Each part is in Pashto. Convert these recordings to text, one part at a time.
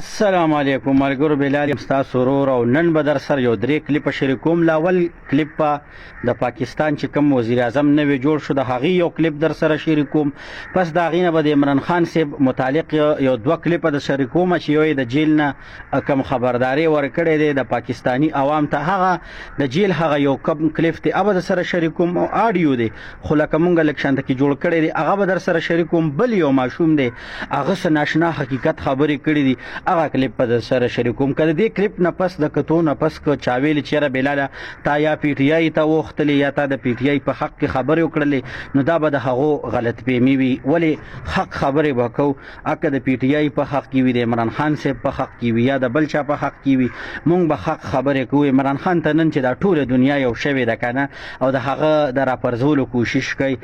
السلام علیکم ملګرو بلال تاسو ورور او نن به در سره یو درې کلیپ شریکوم. لاول کلیپ د پاکستان چې کوم وزیر اعظم نوی جوړ شو د هغې یو کلیپ در سره شریکوم. پس د هغې نه به د عمران خان صاحب متعلق یو دوه کلیپه د شریکوم چې یو یې د جیل نه کوم خبرداری ورکړی دی د پاکستانی عوام ته، هغه د جیل هغه یو کم کلیپ دی هغه به در سره شریکوم او آډیو دی خو لکه مونږ لږ شانته کې جوړ کړی دی هغه به در سره شریکوم. بل یو ماشوم دی هغه څه ناشنا حقیقت خبرې کړي دي هغه کلیپ په سره شریکوم. کله دې کلیپ نه پس د کتو نه پس کو چاویل چیرې بلاله تا یا پی ټی آی ته وختلی یا تا د پی ټی آی په حق کې خبرې وکړلې نو دا به د هغو غلط فهمي وي. ولی حق خبرې وکاو اکه د پی ټی آی په حق کې وي د عمران خان صاحب په حق کې وي یا د بل چا په حق کې وي مونږ به حق خبرې کوو. عمران خان ته نن چې دا ټوله دنیا یو شوی ده کنه او د هغه د راپرځولو کوشش کوي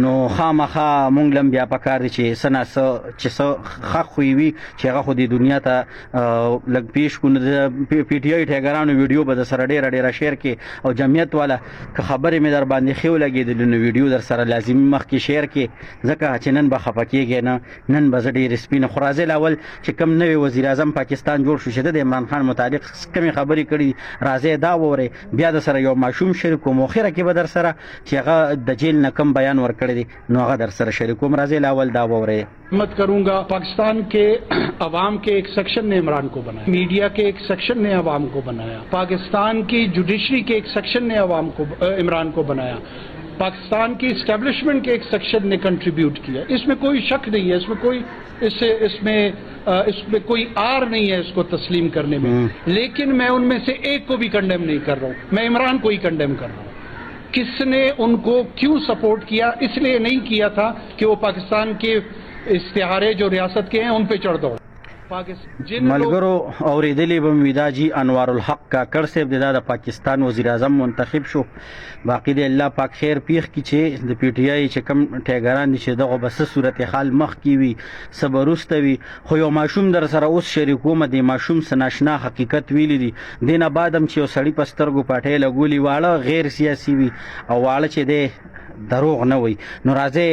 نو خامخا مونږ لم بیا پکار دي چې سنا چې حق خو وي چې هغه خو د دنیا ته لګ پیش کو د پی ټی آی ټاګرانو ویډیو به سره ډیره شیر کې او جمعیت والا که خبرې مې در باندې خو لګېدل نو ویډیو در سره لازمي مخ کې شیر کې ځکه چې نن به خپکیږي نه نن به ډیر سپین خرازه لاول چې کم نوې وزیر اعظم پاکستان جوړ شو چې د عمران خان متعلق کمی خبرې کړي راځي دا وره بیا د سره یو ماشوم شریکوم اخره کې به در سره چې هغه د جیل نه کم بیان ورکړی دی نو هغه در سره شریکوم. راځي لاول دا وره मत करूंगा। पाकिस्तान के अवाम के एक सेक्शन ने इमरान को बनाया, मीडिया के एक सेक्शन ने अवाम को बनाया, पाकिस्तान की जुडिशरी के एक सेक्शन ने अवाम को इमरान को बनाया, पाकिस्तान की इस्टेब्लिशमेंट के एक सेक्शन ने कंट्रीब्यूट किया. इसमें कोई शक नहीं है, इसमें कोई आर नहीं है इसको तस्लीम करने में. लेकिन मैं उनमें से एक को भी कंडेम नहीं कर रहा हूँ, मैं इमरान को ही कंडेम कर रहा हूँ. किसने उनको क्यों सपोर्ट किया? इसलिए नहीं किया था कि वो पाकिस्तान के इश्तिहारे जो रियासत के हैं उन पे चढ़ दौड़. ملګرو اوریدلی به ودا جی انوار الحق کاکړ صاحب د پاکستان وزیر اعظم منتخب شو. باقی د الله پاک خیر پیخ کی چې د پی ټی آی چې کم ټاګران دي چې دغه بس صورت حال مخ کی وي صبروستوي خو یو ماشوم در سره اوس شریکوم د ماشوم سناشنا حقیقت ویلی دي دینه بعدم چې یو سړی پسترګو پټه لګولي واړه غیر سیاسي وي او واړه چې دی دروغ نه وي نو راځي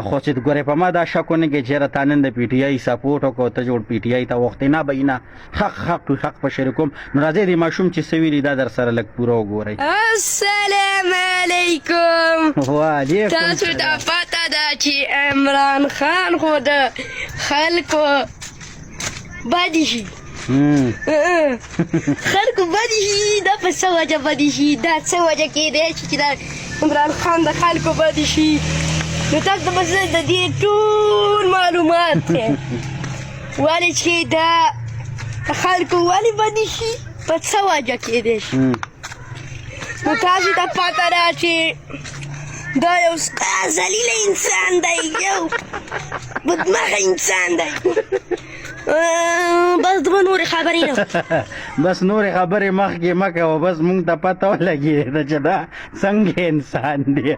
خو چې ګوره په ما دا شکونه کې چې راتانن د پی ټی آی سپورټ او ته جوړ پی ټی آی ته وخت نه بینه حق په شریکوم. نو راځي د ماشوم چې سویلی دا در سره لګ پوره وګورئ. السلام علیکم. وعلیکم تاسو ته پته ده چې عمران خان خو د خلکو بدی شي خلکو بدی شي دا په څه وجه بدی شي دا څه وجه کېدی چې دا عمران خان د خلکو بدی شي نو تاسو ته بس د دې ټول معلومات ولې چې دا خلکو ولې بدی شي په څه وجه کېدی شي نو تاسو ته پته ده چې دا یو ذلیل انسان دی یو بدماغه انسان دی. بس دغه نورې خبرې نه بس نورې خبرې مخکې مه کوه بس مونږ ته پته ولګېده چې دا څنګه انسان دی.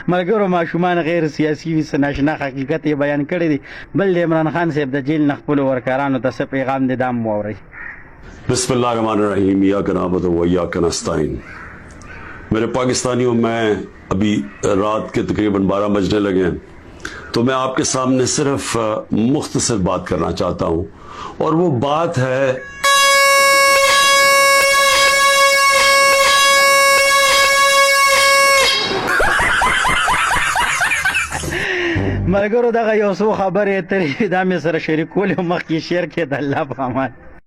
ملګرو ماشومان غیر سیاسي وي څه ناشنا حقیقت یې بیان کړی دی. بل د عمران خان صاحب د جیل نه خپلو ورکارانو ته څه پیغام دی دا هم واورئ. بسم اللہ الرحمن الرحیم ایاک نعبد و ایاک نستعین. میرے پاکستانیوں میں ابھی رات کے تقریباً 12 بجنے لگے ہیں تو میں آپ کے سامنے صرف مختصر بات کرنا چاہتا ہوں اور وہ بات ہے ملګرو دغه یو څو خبرې ترې دا مې سره شریکولې مخکې شیر کې د الله په امان.